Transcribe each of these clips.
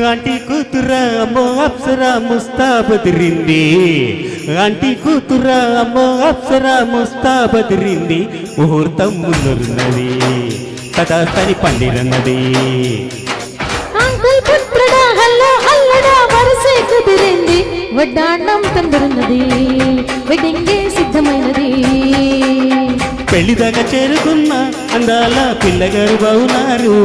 Aunty కూతురా అమ్మో Apsara ముస్తాబదిరింది aunty కూతురా అమ్మో అప్సరా ముస్తాబదిరింది ముహూర్తం ముందున్నది తదాస్తని పందిరన్నది అంకుల్ పుత్రుడా హల్లో అల్లడా వరసే కుదిరింది వడ్డాణం తందరున్నది వెడ్డింగ్ సిద్ధమైనది పెళ్లిదాకా చేరుకున్న అందాల పిల్లగారు బావున్నారు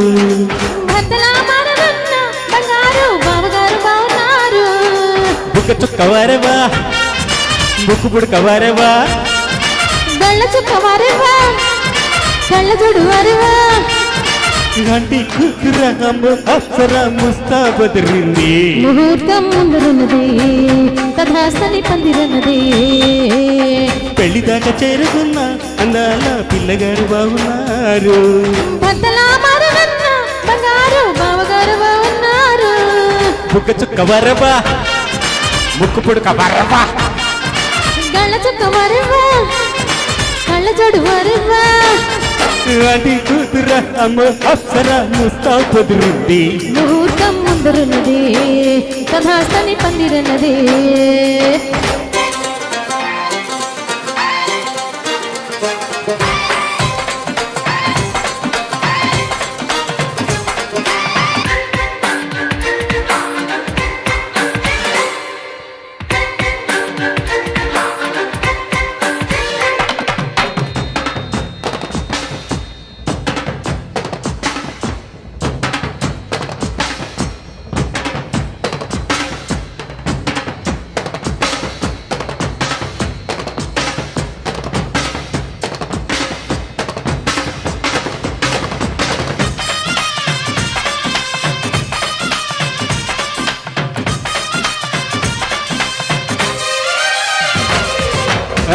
బుక్క చుక్కవారేవా బుక్కు పుడకవారేవా గళ్ళ చుక్కవారేవా కళ్ళ చూడువారేవా ఆంటీ కూతురా అమ్మో అప్సరా ముస్తాబదిరింది ముహూర్తం ముందున్నది తదాస్తని పందిరన్నది పెళ్లిదాకా చేరుకున్న అందాల పిల్లగారు బాగున్నారు భర్తలా మారవన్న బంగారు బావగారు బాగున్నారు బుక్క చుక్కవారేవా ముక్కు పుడకవారేవా గళ్ళ చుక్కవారేవా కళ్ళ చూడువారేవా ఆంటీ కూతురా అమ్మో అప్సరా ముస్తాబదిరింది ముహూర్తం ముందరున్నది తదాస్తని పందిరన్నది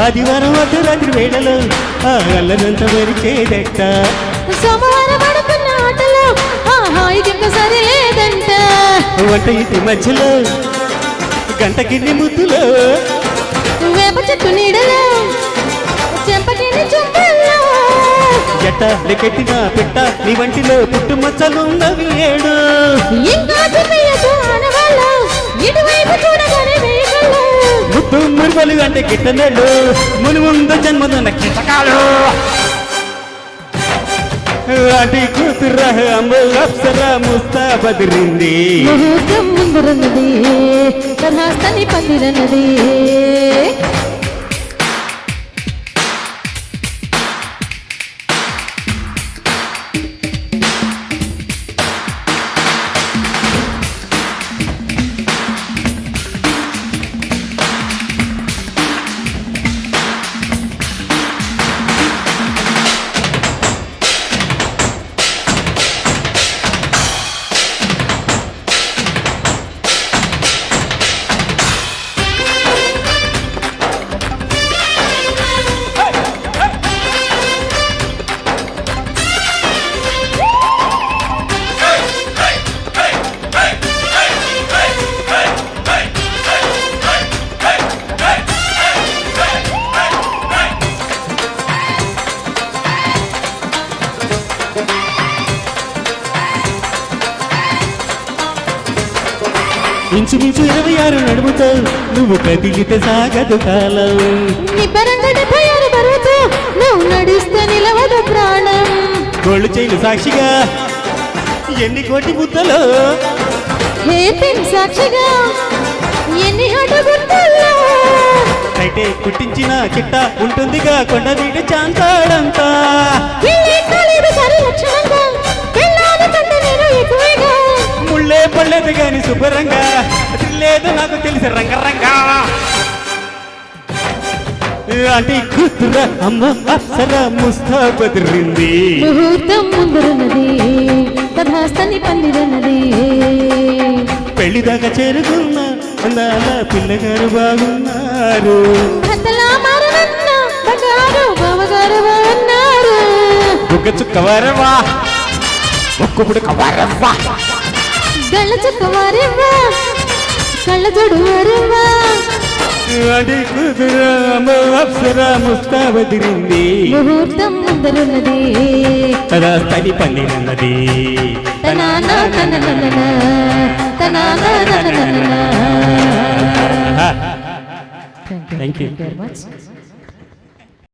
ఆదివారం అర్ధరాత్రి వేళలో ఆ అల్లనంత వరిచేదట సోమవారం ఆడుకున్న ఆటలో హాయిగా సరి లేదంట వంట ఇంటి మధ్యలో గంటకిన్ని ముద్దులో వేప చెట్టు నీడలో చెంపకిని చుంబల్లో జట్ట లెకెట్టిన పెట్ట నీ వంటిలో పుట్టుమచ్చలున్నవి ఏడు ఇంకా చెప్పయ్యకు ఆడవాళ్ళు ఇటువైపు చూడగానే వేయగలరు ముద్దు మురుగలు అంటే గిట్టనేళ్ళు ముని ముందు జన్మదున్న కిటకాలు ఆంటీ కూతురా అమ్మో అప్సరా ముస్తాబదిరింది ముహూర్తం ముందున్నది తదాస్తని పందిరన్నది ఇంచుమించు 26 నడుముతో నువ్వు కదిలితే సాగదు కాలం నిబ్బరంగా 76 బరువుతో నువ్వు నడిస్తే నిలవదు ప్రాణం గోళ్ళు చేయలు సాక్షిగా ఎన్ని కోటి బుద్ధలో హే పిన్ సాక్షిగా ఎన్ని హఠగుర్తుల్లో అయితే కుట్టించిన చిట్ట ఉంటుందిగా కొండ వీడి చాంతాడంతా ముళ్ళే పడలేదు గాని శుభ్రంగా లేదు నాకు తెలిసి రంగరంగా ఆంటీ కూతురా అమ్మ అప్సరా ముస్తాబదిరింది ముహూర్తం ముందున్నది తదాస్తని పందిరన్నది పెళ్లిదాకా చేరుకున్న అందాల పిల్లగారు బాగున్నారు భర్తలా మారవన్న బంగారు బావగారు బాగున్నారు బుగ్గ చుక్కవారవా ముక్కు పుడకవారవ్వా గళ్ళ చుక్కవారేవా కళ్ళ చూడువారేవా ఆంటీ కూతురా అమ్మ అప్సరా ముస్తాబదిరింది ముహూర్తం ముందరున్నది రాస్తని పందిరున్నది తనానా తననననా, తనానా తననననా. Thank you. Very much.